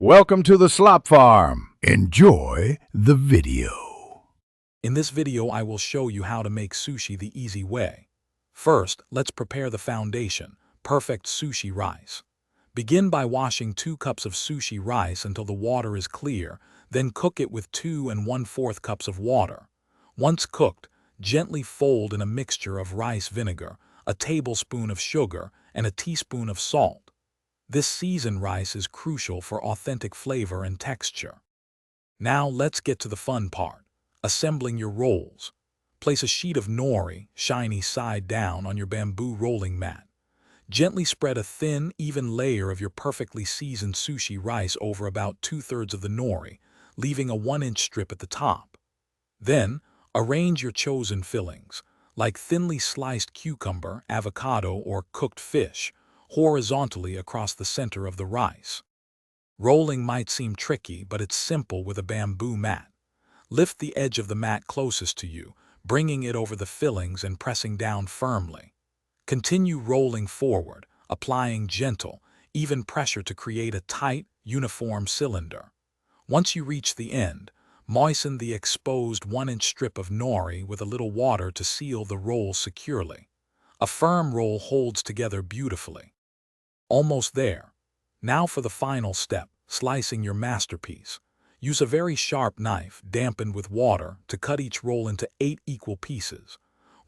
Welcome to the Slop Farm. Enjoy the video. In this video, I will show you how to make sushi the easy way. First, let's prepare the foundation, perfect sushi rice. Begin by washing 2 cups of sushi rice until the water is clear, then cook it with 2 1/4 cups of water. Once cooked, gently fold in a mixture of rice vinegar, a tablespoon of sugar, and a teaspoon of salt. This seasoned rice is crucial for authentic flavor and texture. Now let's get to the fun part, assembling your rolls. Place a sheet of nori, shiny side down, on your bamboo rolling mat. Gently spread a thin, even layer of your perfectly seasoned sushi rice over about 2/3 of the nori, leaving a 1-inch strip at the top. Then, arrange your chosen fillings, like thinly sliced cucumber, avocado, or cooked fish, horizontally across the center of the rice. Rolling might seem tricky, but it's simple with a bamboo mat. Lift the edge of the mat closest to you, bringing it over the fillings and pressing down firmly. Continue rolling forward, applying gentle, even pressure to create a tight, uniform cylinder. Once you reach the end, moisten the exposed 1-inch strip of nori with a little water to seal the roll securely. A firm roll holds together beautifully. Almost there. Now for the final step, slicing your masterpiece. Use a very sharp knife, dampened with water, to cut each roll into 8 equal pieces.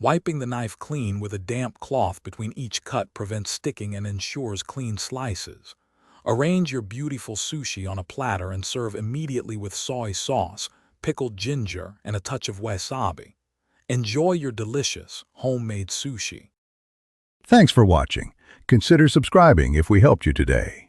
Wiping the knife clean with a damp cloth between each cut prevents sticking and ensures clean slices. Arrange your beautiful sushi on a platter and serve immediately with soy sauce, pickled ginger, and a touch of wasabi. Enjoy your delicious, homemade sushi. Thanks for watching. Consider subscribing if we helped you today.